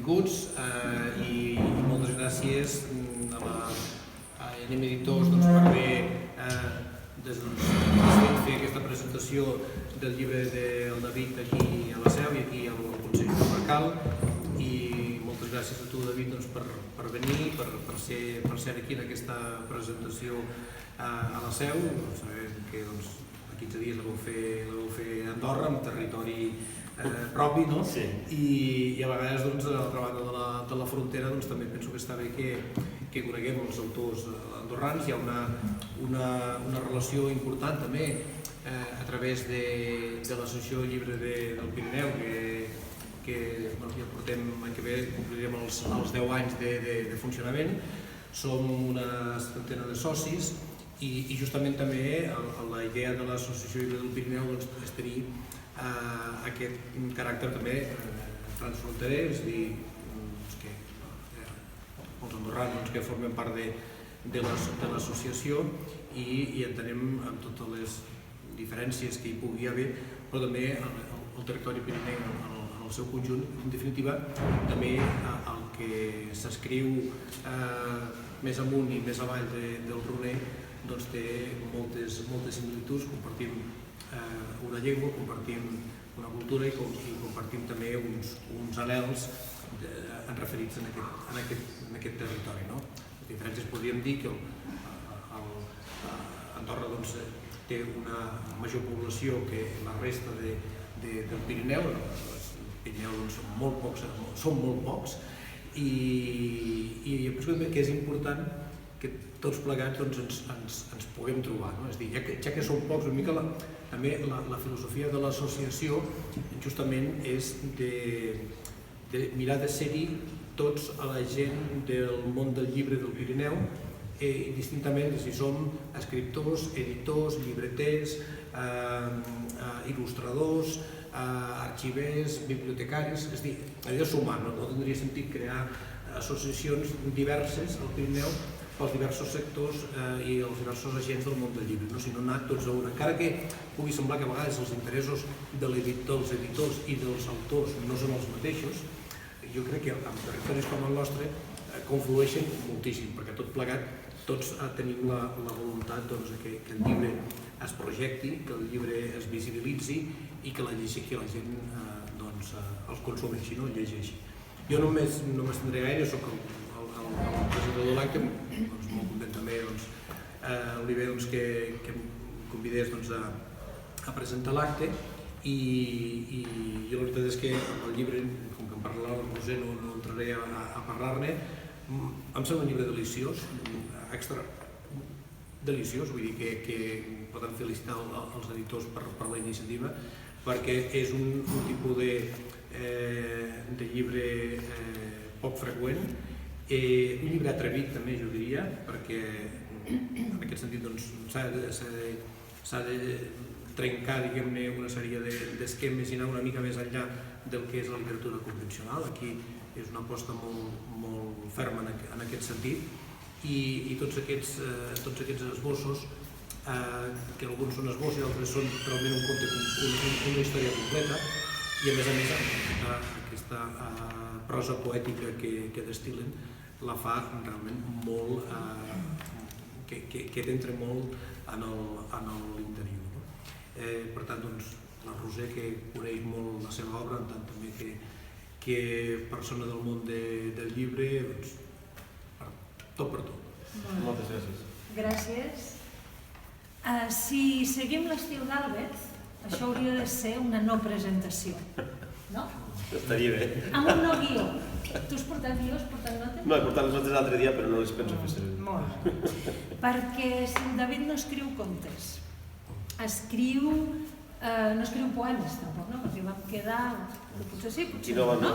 benvinguts i moltes gràcies a Anem Editors per haver fer aquesta presentació del llibre del David aquí a la Seu i aquí al Consell Comarcal. I moltes gràcies a tu, David, per venir, per ser aquí en aquesta presentació a la Seu. Sabem que a 15 dies la vau fer a Andorra, amb territori propi, no? Sí. I a vegades, a l'altra banda de la frontera, també penso que està bé que coneguem els autors andorrans. Hi ha una relació important també a través de l'Associació Llibre del Pirineu, que ja portem, l'any que ve complirem els 10 anys de funcionament. Som una setantena de socis i justament també la idea de l'Associació Llibre del Pirineu és tenir aquest caràcter també transfronterer, és a dir, els andorrans que formem part de l'associació i entenem amb totes les diferències que hi pugui haver, però també el territori pirineu en el seu conjunt, en definitiva, també el que s'escriu més amunt i més avall del Roner té moltes similituds. Compartim una llengua, compartim una cultura i compartim també uns anhels referits en aquest territori. Les diferències podríem dir que Andorra té una major població que la resta del Pirineu. El Pirineu són molt pocs i penso que és important que tots plegats ens puguem trobar. És a dir, ja que som pocs, una mica també la filosofia de l'associació justament és de mirar de ser-hi tots a la gent del món del llibre del Pirineu, indistintament si som escriptors, editors, llibreters, il·lustradors, arxivers, bibliotecaris. És a dir, allò sumar, no tindria sentit crear associacions diverses al Pirineu pels diversos sectors i els diversos agents del món del llibre, sinó anar tots a una. Encara que pugui semblar que a vegades els interessos dels editors i dels autors no són els mateixos, jo crec que en territoris com el nostre conflueixen moltíssim, perquè tot plegat tots tenim la voluntat que el llibre es projecti, que el llibre es visibilitzi i que la gent els consumeixi, el llegeixi. Jo no m'estendré gaire, soc el presentador de l'acte, molt content també, Oliver, que em convidés a presentar l'acte i la veritat és que el llibre, com que en parla el Roser, no entraré a parlar-ne, em sembla un llibre deliciós, deliciós, vull dir que poden felicitar els editors per la iniciativa, perquè és un tipus de llibre poc freqüent, un llibre atrevit també, jo diria, perquè en aquest sentit s'ha de trencar una sèrie d'esquemes i anar una mica més enllà del que és la literatura convencional. Aquí és una aposta molt ferma en aquest sentit i tots aquests esbossos, que alguns són esbossos i altres són realment un conte, una història completa, i a més aquesta prosa poètica que destil·len la fa realment molt, que t'entra molt en l'interior. Per tant, la Roser, que coneix molt la seva obra, en tant també que persona del món del llibre, tot per tot. Moltes gràcies. Gràcies. Si seguim l'estil d'Àlvet, això hauria de ser una no presentació, no? Estaria bé. Amb un no guió. Tu has portat guió, has portat notes? No, he portat les notes l'altre dia, però no les penso fer servir. Molt. Perquè si el David no escriu contes, no escriu poemes tampoc, no? Perquè vam quedar, potser sí, potser no. No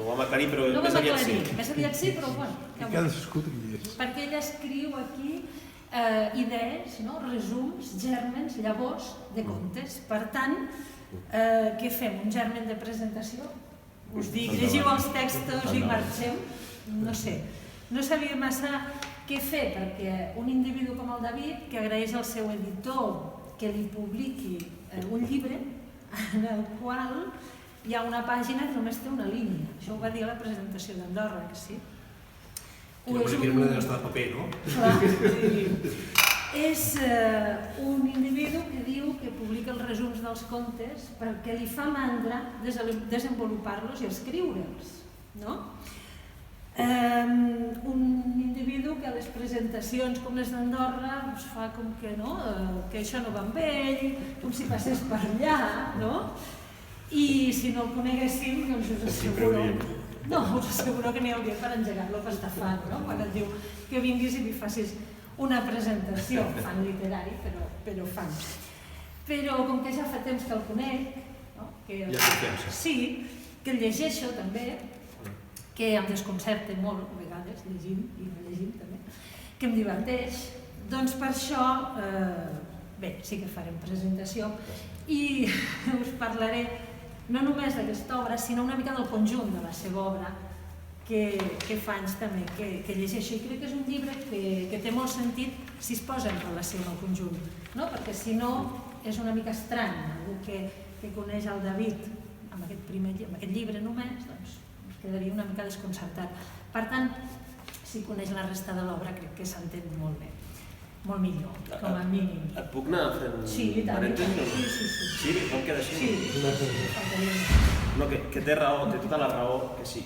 ho vam aclarir, però més aviat sí. Més aviat sí, però bueno. Cadascú triés. Perquè ell escriu aquí idees, resums, gèrmens, llavors de contes. Per tant, què fem? Un germen de presentació? Us dic, llegiu els textos i marxeu? No sé. No sabia massa què fer, perquè un individu com el David, que agraeix al seu editor que li publiqui un llibre en el qual hi ha una pàgina que només té una línia. Això ho va dir a la presentació d'Andorra, que sí? Que era una de paper, no? Clar, sí. És un individu que diu que publica els resums dels contes perquè li fa mandra desenvolupar-los i escriure'ls, no? Un individu que a les presentacions com les d'Andorra fa com que això no va amb ell, com si passés per allà, no? I si no el coneguéssim, doncs us asseguro que n'hi hauria per engegar-lo per estafar, no? Quan et diu que vinguis i li facis una presentació, fan literari, però fan. Però com que ja fa temps que el conec, sí, que el llegeixo també, que em desconcerta molt, a vegades, llegint i rellegint també, que em diverteix, doncs per això, bé, sí que farem presentació i us parlaré no només d'aquesta obra, sinó una mica del conjunt de la seva obra, que fa anys també que llegeixo, i crec que és un llibre que té molt sentit si es posa en relació amb el conjunt, perquè si no és una mica estrany, algú que coneix el David amb aquest llibre només, doncs quedaria una mica desconcertat. Per tant, si coneix la resta de l'obra, crec que s'entén molt bé, molt millor, com a mínim. Et puc anar fent parèntesis? Sí, em queda així? Sí. No, que té raó, té tota la raó, que si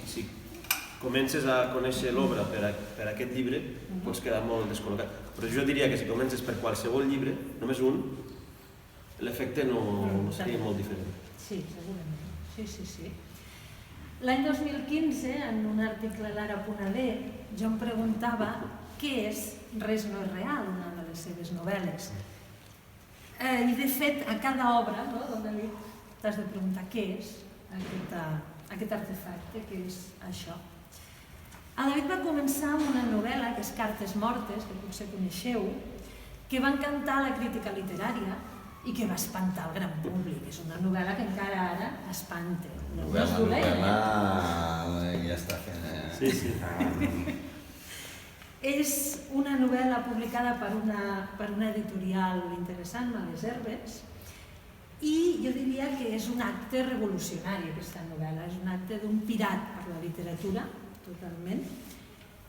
comences a conèixer l'obra per aquest llibre, pots quedar molt descol·locat. Però jo diria que si comences per qualsevol llibre, només un, l'efecte no seria molt diferent. Sí, segurament. Sí. L'any 2015, en un article a l'Ara.d, jo em preguntava què és Res no és real, una de les seves novel·les. I de fet, a cada obra, don David, t'has de preguntar què és aquest artefacte, què és això. El David va començar amb una novel·la, que és Cartes mortes, que potser coneixeu, que va encantar la crítica literària i que va espantar el gran públic. És una novel·la que encara ara espanta. Novel·la, ja està fent... Sí. És una novel·la publicada per una editorial interessant, Males Herbes, i jo diria que és un acte revolucionari aquesta novel·la, és un acte d'un pirat per la literatura, totalment.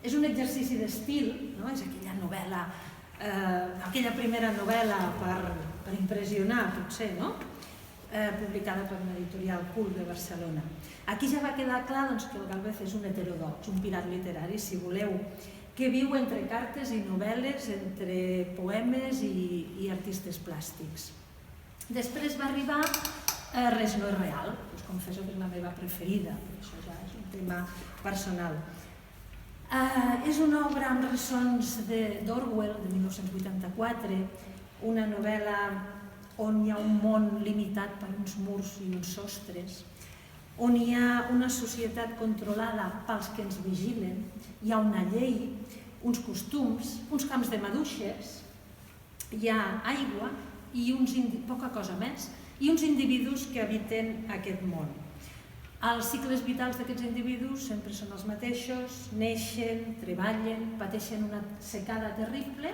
És un exercici d'estil, és aquella novel·la, aquella primera novel·la per impressionar, potser, publicada per una editorial cult de Barcelona. Aquí ja va quedar clar que el Gálvez és un heterodox, un pirat literari, si voleu, que viu entre cartes i novel·les, entre poemes i artistes plàstics. Després va arribar Res no és real, us confesso que és la meva preferida, però això ja és un tema personal. És una obra amb ressons d'Orwell, de 1984, una novel·la on hi ha un món limitat per uns murs i uns sostres, on hi ha una societat controlada pels que ens vigilen, hi ha una llei, uns costums, uns camps de maduixes, hi ha aigua i poca cosa més, i uns individus que habiten aquest món. Els cicles vitals d'aquests individus sempre són els mateixos, neixen, treballen, pateixen una secada terrible,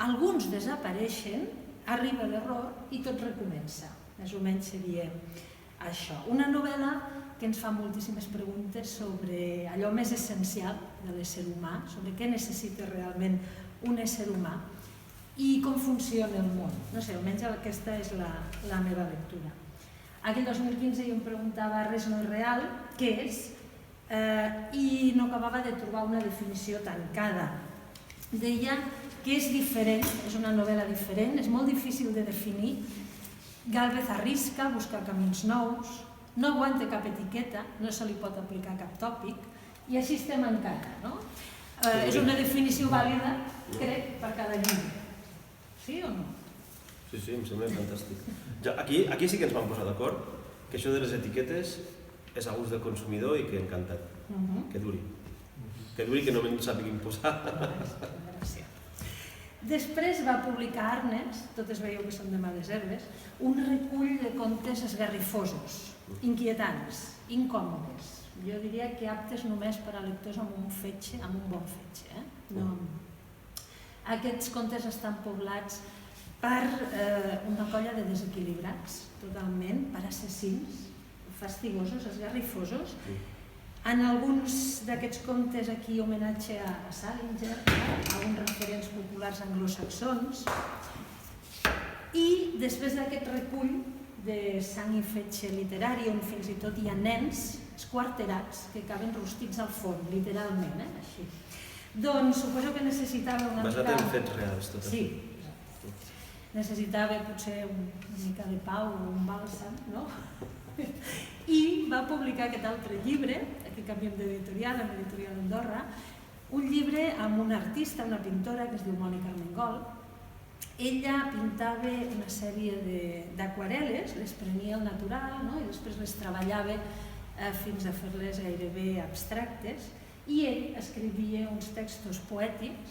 alguns desapareixen, arriba l'error i tot recomença. Més o menys seria això. Una novel·la que ens fa moltíssimes preguntes sobre allò més essencial de l'ésser humà, sobre què necessita realment un ésser humà i com funciona el món. No sé, almenys aquesta és la meva lectura. Aquell 2015 jo em preguntava Res no és real, què és? I no acabava de trobar una definició tancada. Deia que és diferent, és una novel·la diferent, és molt difícil de definir. Gálvez arrisca, busca camins nous, no aguanta cap etiqueta, no se li pot aplicar cap tòpic, i així estem encara, no? És una definició vàlida, crec, per cada llibre. Sí o no? Sí, em sembla fantàstic. Aquí sí que ens vam posar d'acord que això de les etiquetes és a gust del consumidor i que encantat. Que duri. Que duri, que no me'n sàpiguin posar. Gràcies. Després va publicar Arnes, totes veieu que són de Males Herbes, un recull de contes esgarrifosos, inquietants, incòmodes. Jo diria que aptes només per a lectors amb un fetge, amb un bon fetge. Aquests contes estan poblats per una colla de desequilibrats, totalment, per assassins, fastigosos, esgarrifosos. En alguns d'aquests contes aquí homenatge a Salinger, alguns referents populars anglosaxons, i després d'aquest recull de sang i fetge literari, on fins i tot hi ha nens esquarterats que acaben rostits al forn, literalment, així. Doncs suposo que necessitava una mica... Basat en fets reals, tot això. Sí, necessitava potser una mica de pau o un bàlsam, no? I va publicar aquest altre llibre, aquí canviem d'editorial, amb l'editorial Andorra, un llibre amb una artista, una pintora que es diu Mònica Armengol. Ella pintava una sèrie d'aquarel·les, les prenia al natural, no? I després les treballava fins a fer-les gairebé abstractes, i ell escrivia uns textos poètics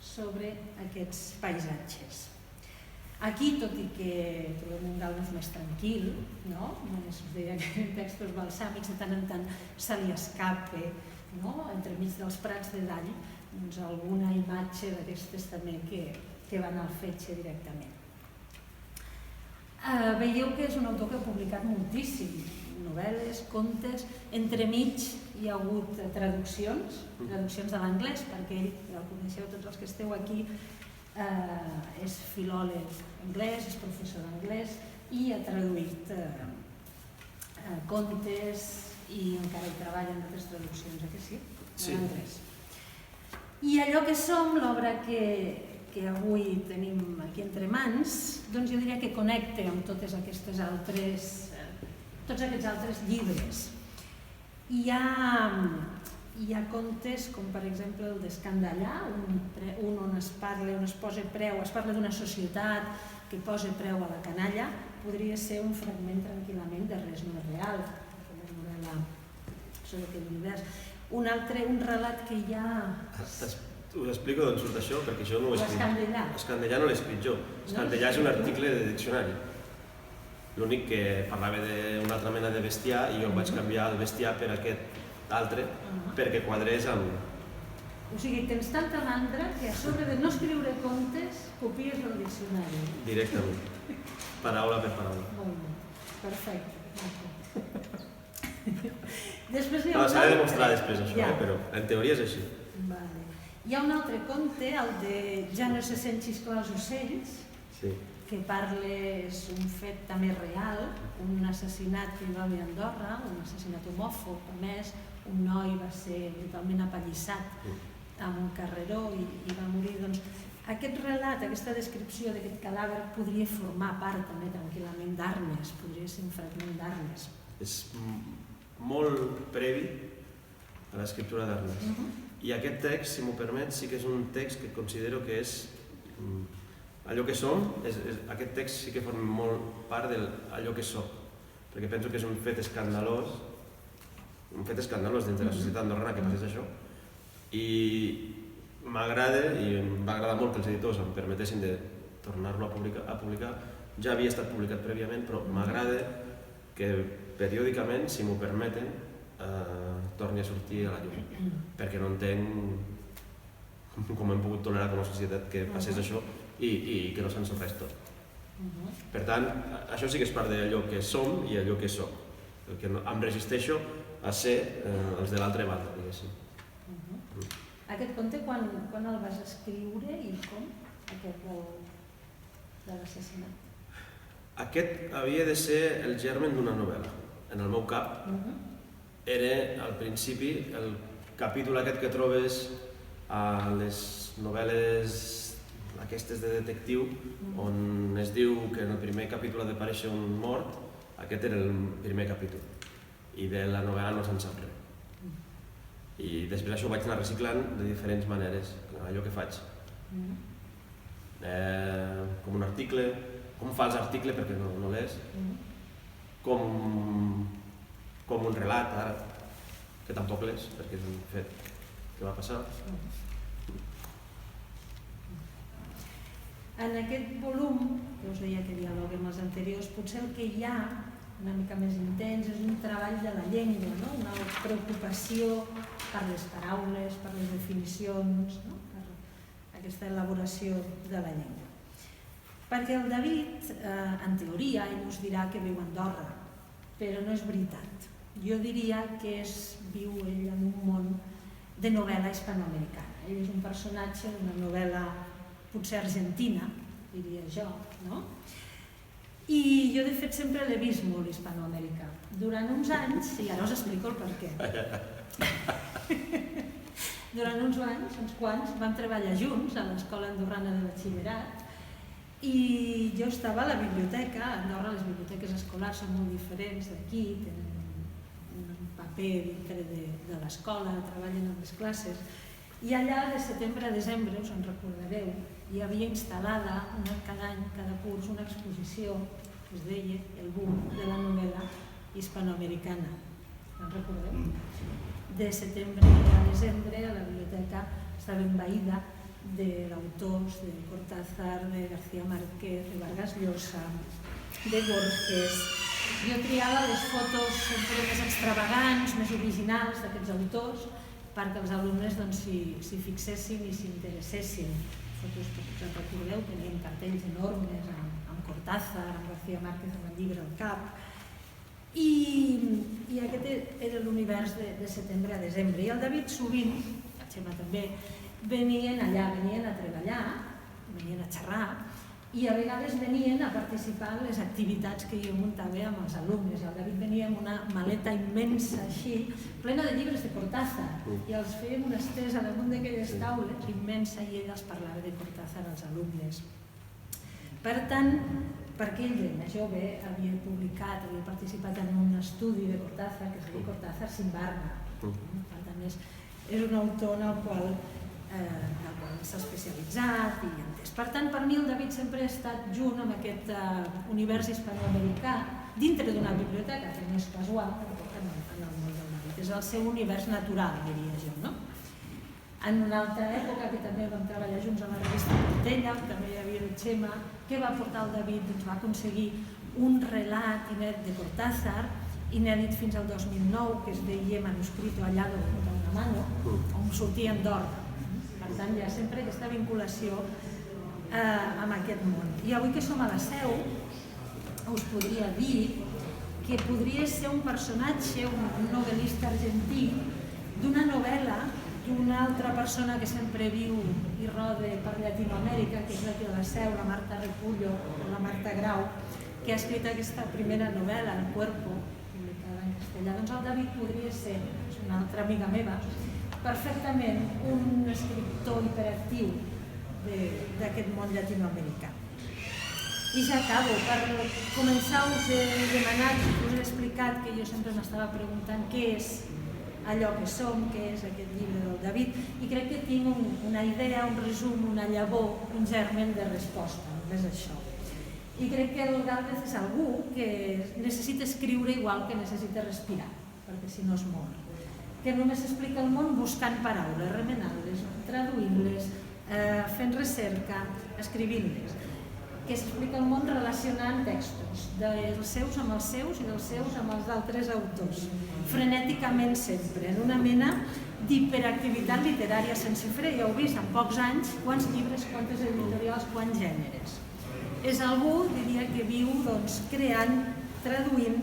sobre aquests paisatges. Aquí, tot i que trobem un Galdós més tranquil, no? Us deia que en textos balsàmics de tant en tant se li escapa, no? Entremig dels prats de dall, doncs alguna imatge d'aquestes també que van al fetge directament. Veieu que és un autor que ha publicat moltíssim, novel·les, contes, entremig hi ha hagut traduccions de l'anglès, perquè ell, ja el coneixeu tots els que esteu aquí, és filòleg anglès, és professor d'anglès i ha traduït contes i encara hi treballa en altres traduccions, que sí? En anglès. I allò que som, l'obra que avui tenim aquí entre mans, doncs jo diria que connecta amb tots aquests altres llibres. Hi ha contes com per exemple el d'Escandallar, un on es parla d'una societat que posa preu a la canalla, podria ser un fragment tranquil·lament de Res no és real, una novel·la sobre aquest univers. Un relat que hi ha... Us explico d'on surt això, perquè això no ho he escrit. Escandallar. Escandallar no l'he escrit jo. Escandallar és un article de diccionari. L'únic que parlava d'una altra mena de bestiar i jo vaig canviar el bestiar per aquest altre perquè quadrés amb... O sigui, tens tanta mandra que a sobre de no escriure contes copies el diccionari. Directament. Paraula per paraula. Molt bé. Perfecte. S'ha de demostrar després això, però en teoria és així. Hi ha un altre conte, el de Ja no se sent xisclar els ocells, que parla, és un fet també real, un assassinat que hi va haver a Andorra, un assassinat homòfob, a més, un noi va ser totalment apallissat amb un carreró i va morir. Doncs aquest relat, aquesta descripció d'aquest cadàver podria formar part també tranquil·lament d'Arnes, podria ser un fragment d'Arnes. És molt previ a l'escriptura d'Arnes. I aquest text, si m'ho permet, sí que és un text que considero que és allò que som, aquest text sí que forma molt part d'allò que soc, perquè penso que és un fet escandalós dins de la societat andorrana que passés això, i m'agrada, i em va agradar molt que els editors em permetessin de tornar-lo a publicar, ja havia estat publicat prèviament, però m'agrada que periòdicament, si m'ho permeten, torni a sortir a la llum, perquè no entenc com hem pogut tolerar com a societat que passés això i que no s'ensorrés tot. Per tant, això sí que és part d'allò que som i allò que soc, el que em resisteixo a ser els de l'altra banda, diguéssim. Aquest conte quan el vas escriure i com? Aquest de l'assassinat? Aquest havia de ser el germen d'una novel·la. En el meu cap era al principi el capítol aquest que trobes a les novel·les aquestes de detectiu, on es diu que en el primer capítol ha d'aparèixer un mort. Aquest era el primer capítol i de la novel·la no se'n sap res. I després això ho vaig anar reciclant de diferents maneres, allò que faig. Com un article, com un fals article perquè no l'és, com un relat, ara, que tampoc l'és, perquè és un fet que va passar. En aquest volum, que us deia que dialoga amb els anteriors, potser el que hi ha, una mica més intens, és un treball de la llengua, una preocupació per les paraules, per les definicions, per aquesta elaboració de la llengua. Perquè el David, en teoria, ell us dirà que viu a Andorra, però no és veritat. Jo diria que viu ell en un món de novel·la hispanoamericana. Ell és un personatge d'una novel·la potser argentina, diria jo, no? I jo de fet sempre l'he vist molt hispanoamericà. Durant uns anys, i ara us explico el per què. Durant uns anys, uns quants, vam treballar junts a l'Escola Andorrana de Batxillerat i jo estava a la biblioteca. A Andorra les biblioteques escolars són molt diferents d'aquí, tenen un paper dintre de l'escola, treballen en les classes. I allà, de setembre a desembre, us en recordareu, hi havia instal·lada cada any, cada curs, una exposició que es deia El boom de la novel·la hispanoamericana. En recordeu? De setembre a desembre a la biblioteca estava envaïda d'autors de Cortázar, de García Márquez, de Vargas Llosa, de Borges. Jo triava les fotos sempre més extravagants, més originals d'aquests autors perquè els alumnes s'hi fixessin i s'hi interessessin. Fotos que us recordeu, tenien cartells enormes amb Cortázar, amb García Márquez, amb el llibre al cap. I aquest era l'univers de setembre a desembre. I el David sovint, la Xema també, venien allà, venien a treballar, venien a xerrar i a vegades venien a participar en les activitats que jo muntava amb els alumnes. El David venia amb una maleta immensa així, plena de llibres de Cortázar, i els fèiem un estès a damunt d'aquelles taules immensa i ell els parlava de Cortázar als alumnes. Per tant, perquè ell de jove havia publicat, havia participat en un estudi de Cortázar que es deia Cortázar sin barba. Per tant, és un autor en el qual s'ha especialitzat i entès. Per tant, per mi el David sempre ha estat junt amb aquest univers hispanoamericà dintre d'una biblioteca, que no és casual en el món del David. És el seu univers natural, diria jo, no? En una altra època, que també vam treballar junts a la revista Portella, també hi havia el Xema, què va portar el David? Doncs va aconseguir un relat inèdit de Cortázar, inèdit fins al 2009, que es deia Manuscrito hallado de una mano, on sortien d'or. Per tant, hi ha sempre aquesta vinculació amb aquest món. I avui que som a la Seu, us podria dir que podria ser un personatge, un novel·lista argentí, d'una novel·la d'una altra persona que sempre viu i roda per Llatinoamèrica, que és d'aquí a la Seu, la Marta Repullo o la Marta Grau, que ha escrit aquesta primera novel·la, El Cuerpo, publicada en castellà. Doncs el David podria ser, és una altra amiga meva, perfectament un escriptor hiperactiu d'aquest món llatinoamericà. I ja acabo. Per començar us he demanat, us he explicat que jo sempre m'estava preguntant què és allò que som, què és aquest llibre del David, i crec que tinc una idea, un resum, una llavor, un germen de resposta, només això. I crec que el Gálvez és algú que necessita escriure igual que necessita respirar, perquè si no es mor. Que només explica el món buscant paraules, remenant-les, traduint-les, fent recerca, escrivint-les. Que s'explica el món relacionant textos, dels seus amb els seus i dels seus amb els d'altres autors, frenèticament sempre, en una mena d'hiperactivitat literària sense fre. Ja heu vist, en pocs anys, quants llibres, quantes editorials, quants gèneres. És algú, diria, que viu creant, traduint,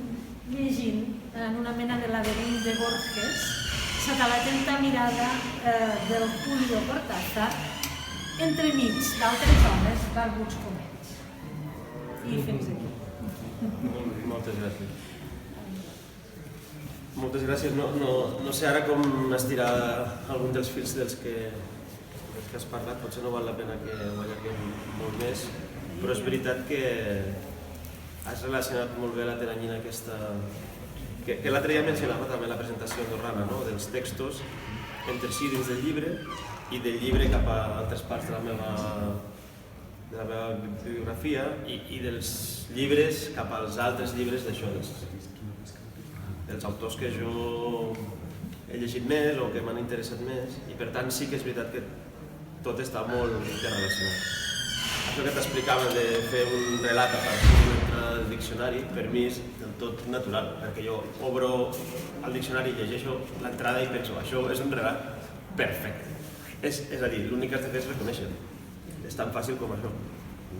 llegint, en una mena de laberint de Borges, sota l'atenta mirada del Julio Cortázar, entremig d'altres homes barbuts com ells. I fins aquí. Moltes gràcies. Moltes gràcies. No sé ara com estirar algun dels fils dels que has parlat, potser no val la pena que ho allarguem molt més, però és veritat que has relacionat molt bé la teranyina aquesta que l'altre dia mencionava també la presentació andorrana, dels textos entre si dins del llibre i del llibre cap a altres parts de la meva bibliografia i dels llibres cap als altres llibres d'això, dels autors que jo he llegit més o que m'han interessat més, i per tant sí que és veritat que tot està molt interrelacionat. Això que t'explicava de fer un relat a partir de l'entrada del diccionari, per mi és del tot natural, perquè jo obro el diccionari, llegeixo l'entrada i penso, això és un relat perfecte. És a dir, l'únic que has de fer és reconèixer-ho. És tan fàcil com això.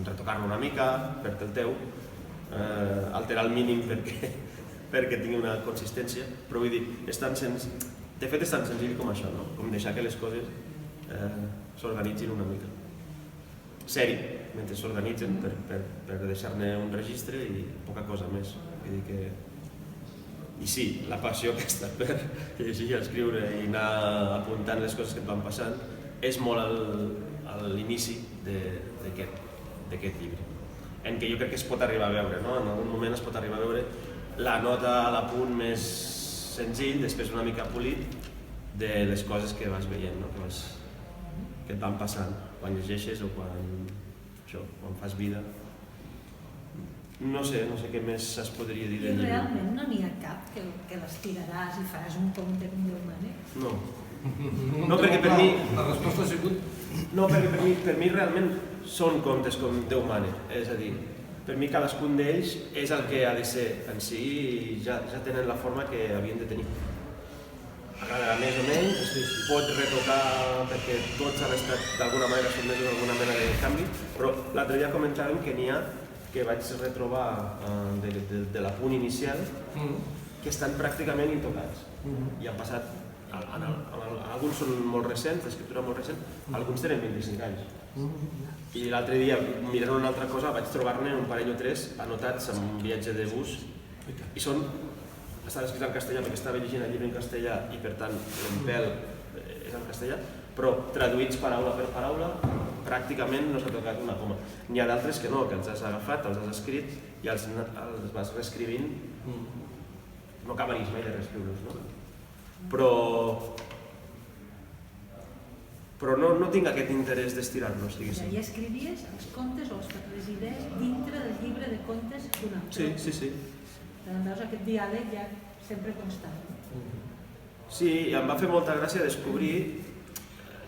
Retocar-lo una mica, fer-te el teu, alterar el mínim perquè perquè tingui una consistència, però vull dir, de fet és tan senzill com això, no? Com deixar que les coses s'organitzin una mica. Seri, mentre s'organitzen per deixar-ne un registre i poca cosa més. Vull dir que... I sí, la passió aquesta per llegir, escriure i anar apuntant les coses que et van passant és molt a l'inici d'aquest llibre. En què jo crec que es pot arribar a veure, no? En algun moment es pot arribar a veure la nota a l'apunt més senzill, després una mica polit, de les coses que vas veient, no? Que et van passant quan llegeixes o quan fas vida. No sé què més es podria dir del I llibre. realment no n'hi ha cap que les tiraràs i faràs un conte com Déu mana? No. No, perquè per mi... La resposta ha sigut... No, perquè per mi realment són contes com Déu mana. És a dir, per mi cadascun d'ells és el que ha de ser en si i ja tenen la forma que havien de tenir. Agradarà més o menys, pot retocar perquè tots han estat d'alguna manera sotmesos a alguna mena de canvi, però l'altre dia comentàvem que n'hi ha que vaig retrobar de l'apunt inicial que estan pràcticament intocats i han passat, alguns són molt recents, d'escriptura molt recent, alguns tenen 25 anys i l'altre dia mirant una altra cosa vaig trobar-ne un parell o tres anotats en un viatge de bus i estan escrits en castellà perquè estava llegint el llibre en castellà i per tant l'empel és en castellà, però traduïts paraula per paraula pràcticament no s'ha tocat una coma. N'hi ha d'altres que no, que els has agafat, els has escrit i els vas reescrivint. No acabaries mai de reescriure-los, no? Però no tinc aquest interès d'estirar-los, diguéssim. I escrivies els contes o les idees dintre del llibre de contes d'un altre. Sí. Veus aquest diàleg ja sempre constant. Sí, i em va fer molta gràcia descobrir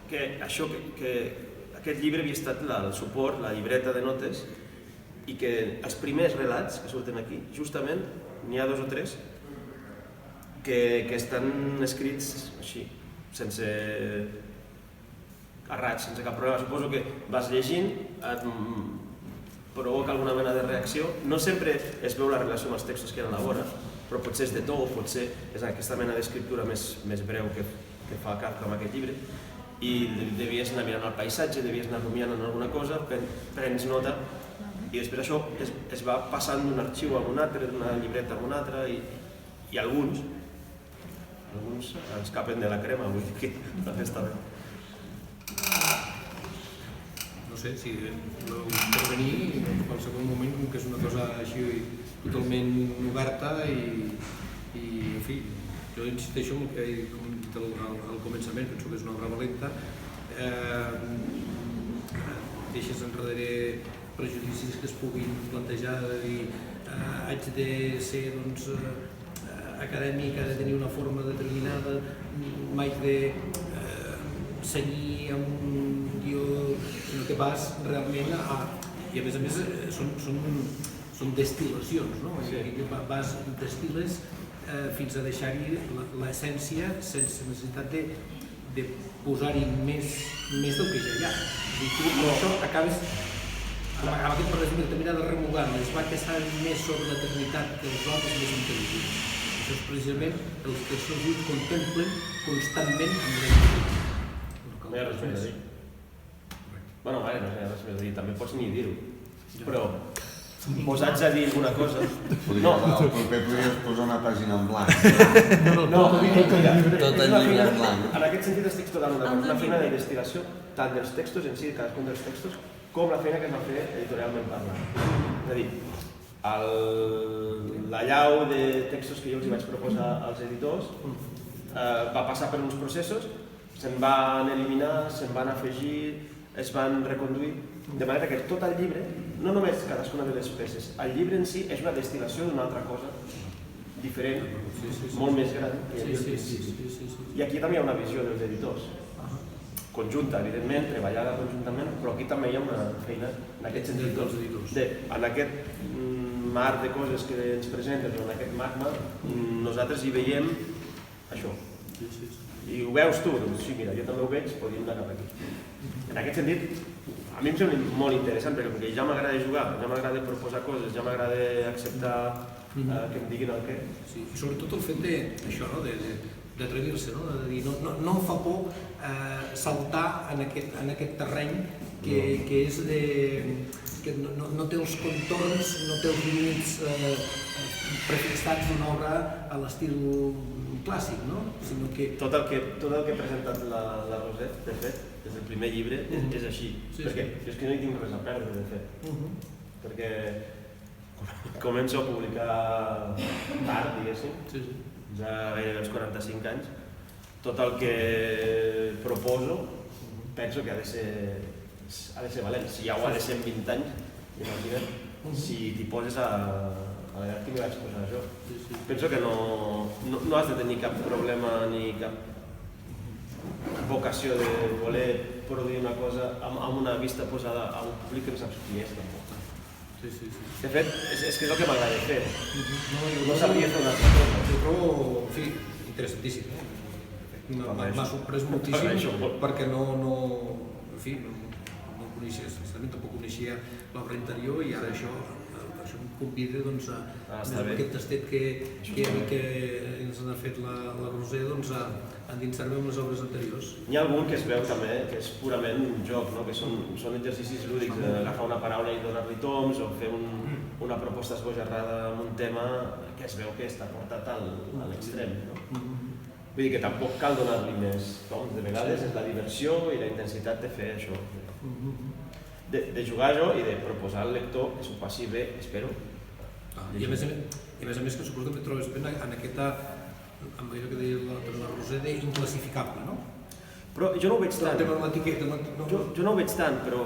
que aquest llibre havia estat el suport, la llibreta de notes, i que els primers relats que surten aquí, justament, n'hi ha 2 o 3, que estan escrits així, sense errats, sense cap problema. Suposo que vas llegint, et provoca alguna mena de reacció. No sempre es veu la relació amb els textos que hi ha a la vora, però potser és de to, potser és aquesta mena d'escriptura més breu que fa Kafka amb aquest llibre. I devies anar mirant el paisatge, devies anar rumiant en alguna cosa, prens nota i després això es va passant d'un arxiu a un altre, d'una llibreta a una altra i alguns escapen de la crema, vull dir que també està bé. No sé, si voleu intervenir en qualsevol moment, com que és una cosa així totalment oberta i en fi, jo insisteixo en el que he dit al començament, penso que és una obra valenta, deixes enrere prejudicis que es puguin plantejar, de dir, haig de ser acadèmic, ha de tenir una forma determinada, m'haig de cenyir amb un guió, sinó que vas realment i a més són destil·lacions, no? Vas destil·les fins a deixar-hi l'essència sense necessitat de posar-hi més del que ja hi ha. I tu amb això acabes, amb aquest paradigma terminar de remugar les vaques saben més sobre l'eternitat que els homes més intel·ligents. Això és precisament el que els seus ulls contemplen constantment amb l'eternitat. No hi ha res més a dir. Bueno, no hi ha res més a dir, també pots ni dir-ho. Però posats a dir alguna cosa... El proper podries posar una pàgina en blanc. No, tot el llibre en blanc. En aquest sentit estic totalment d'acord. Una feina de investigació, tant dels textos en si, cadascun dels textos, com la feina que es va fer editorialment parlant. És a dir, l'allau de textos que jo els vaig proposar als editors va passar per uns processos, se'n van eliminar, se'n van afegir, es van reconduir, de manera que tot el llibre, no només cadascuna de les peces, el llibre en si és una destil·lació d'una altra cosa diferent, molt més gran que hi havia al principi. I aquí també hi ha una visió dels editors, conjunta, evidentment, treballada conjuntament, però aquí també hi ha una feina en aquest sentit. En aquest mar de coses que ens presenten, en aquest magma, nosaltres hi veiem això. I ho veus tu? Doncs sí, mira, jo també ho veig, podríem anar cap aquí. En aquest sentit, a mi em sembla molt interessant, perquè com que ja m'agrada jugar, ja m'agrada proposar coses, ja m'agrada acceptar que em diguin el què. Sí, i sobretot el fet d'això, no? D'atrevir-se, no? De dir, no em fa por saltar en aquest terreny que és de... que no té els contorns, no té els límits prefixats d'una obra a l'estil clàssic, no? Sinó que... Tot el que ha presentat la Roset, de fet, des del primer llibre, és així. Perquè jo és que no hi tinc res a perdre, de fet. Perquè començo a publicar tard, diguéssim, ja gairebé als 45 anys. Tot el que proposo penso que ha de ser valent. Si ja ho ha de ser en 20 anys, imagina't, si t'hi poses a l'edat que m'hi vaig posar jo. Penso que no has de tenir cap problema ni cap vocació de voler produir una cosa amb una vista posada a un públic que no saps qui és, tampoc. De fet, és que és el que m'agrada fer. No sabria fer una altra cosa. Jo trobo, en fi, interessantíssim. M'ha sorprès moltíssim perquè no coneixia, sincerament tampoc coneixia l'obra anterior i ara això em convida a aquest tastet que ens ha fet la Roser a endinsar-me en les obres anteriors. N'hi ha algun que es veu també que és purament un joc, que són exercicis lúdics, agafar una paraula i donar-li toms o fer una proposta esbojarrada amb un tema que es veu que està portat a l'extrem. Vull dir que tampoc cal donar-li més toms, de vegades és la diversió i la intensitat de fer això. De jugar jo i de proposar al lector que s'ho passi bé, espero. I a més que suposo que trobes bé en aquesta, amb allò que deia la Roser, d'inclassificable, no? Però jo no ho veig tant. El tema de l'etiqueta. Jo no ho veig tant, però...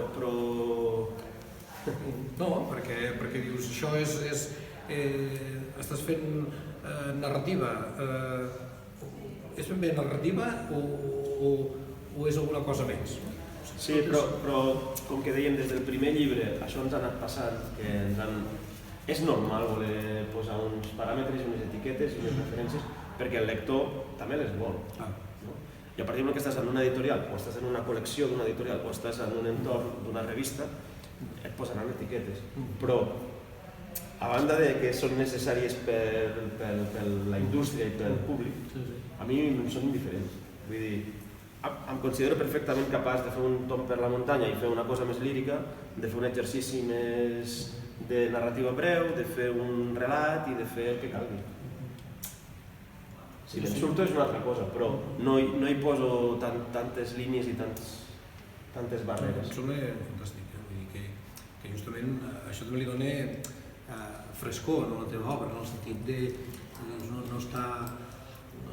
No, perquè dius, això és... estàs fent narrativa. És ben bé narrativa o és alguna cosa més? Sí, però com que dèiem des del primer llibre, això ens ha anat passant, que és normal voler posar uns paràmetres, unes etiquetes i unes referències, perquè el lector també les vol. I a partir que estàs en una editorial, o estàs en una col·lecció d'una editorial, o estàs en un entorn d'una revista, et posaran etiquetes. Però, a banda de que són necessàries per la indústria i pel públic, a mi em són indiferents. Vull dir, em considero perfectament capaç de fer un tomb per la muntanya i fer una cosa més lírica, de fer un exercici més de narrativa breu, de fer un relat i de fer el que calgui. Si me'n surto és una altra cosa, però no hi poso tantes línies i tantes barreres. Em sembla fantàstic, vull dir que justament això també li dona frescor a la teva obra, en el sentit de no estar...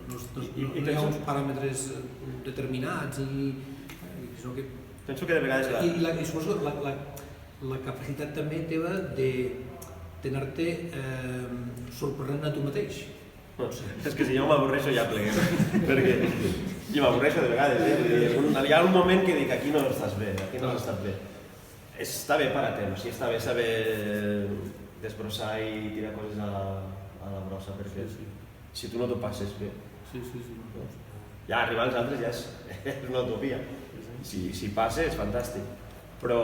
no hi ha uns paràmetres determinats sinó que... Penso que de vegades... I suposo la capacitat també teva de anar-te sorprenent a tu mateix. És que si jo m'avorreixo ja pleguem, perquè jo m'avorreixo de vegades, hi ha un moment que dic aquí no estàs bé, aquí no has estat bé. Està bé per a temps, està bé saber desbrossar i tirar coses a la brossa, perquè si tu no t'ho passes bé. Ja arribar als altres ja és una utopia. Si passa és fantàstic. Però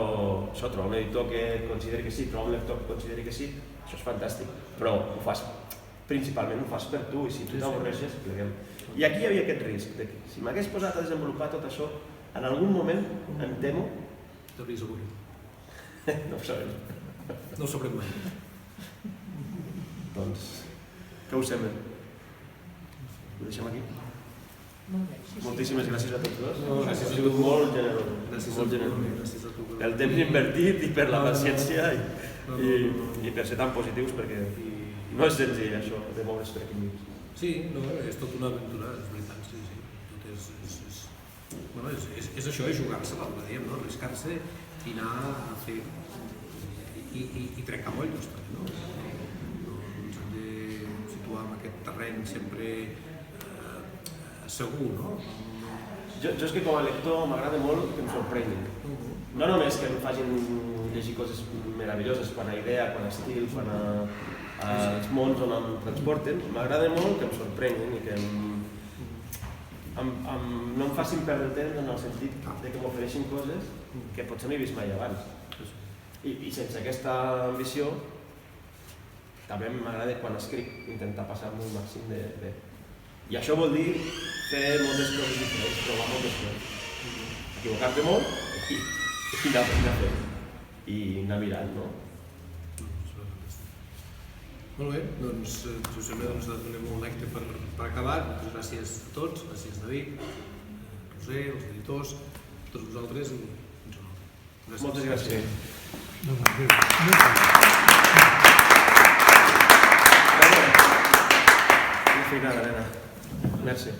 això, trobar un editor que consideri que sí, trobar un lector que consideri que sí, això és fantàstic. Però principalment ho fas per tu i si tu t'avorreixes, pleguem. I aquí hi havia aquest risc, que si m'hagués posat a desenvolupar tot això, en algun moment, em temo... T'hauries avorrit. No ho sabem. No ho sabrem mai. Doncs, què us sembla? Ho deixem aquí? Moltíssimes gràcies a tots dos. Gràcies a tu. Ha sigut molt generós. Gràcies a tu. El temps invertit i per la paciència i per ser tan positius, perquè no és senzill això de moure's per aquí dins. Sí, és tota una aventura, és veritat, sí. Tot és això, és jugar-se, com dèiem, arriscar-se i anar a fer... i trencar molls, també, no? Ens hem de situar en aquest terreny sempre segur, no? Jo és que com a lector m'agrada molt que em sorprenguin. No només que em facin llegir coses meravelloses quan a idea, quan a estil, quan als mons on em transporten, m'agrada molt que em sorprenguin i que no em facin perdre el temps en el sentit de que m'ofereixin coses que potser no he vist mai abans. I sense aquesta ambició també m'agrada quan escric intentar passar-me un màxim de... I això vol dir fer moltes coses diferents, provar moltes coses. Equivocar-te molt i anar fent. I anar mirant, no? Molt bé, doncs, si us sembla, donem un acte per acabar. Moltes gràcies a tots, gràcies David, Roser, els editors, a tots vosaltres i fins una altra. Moltes gràcies. Una feinada, nena. Merci.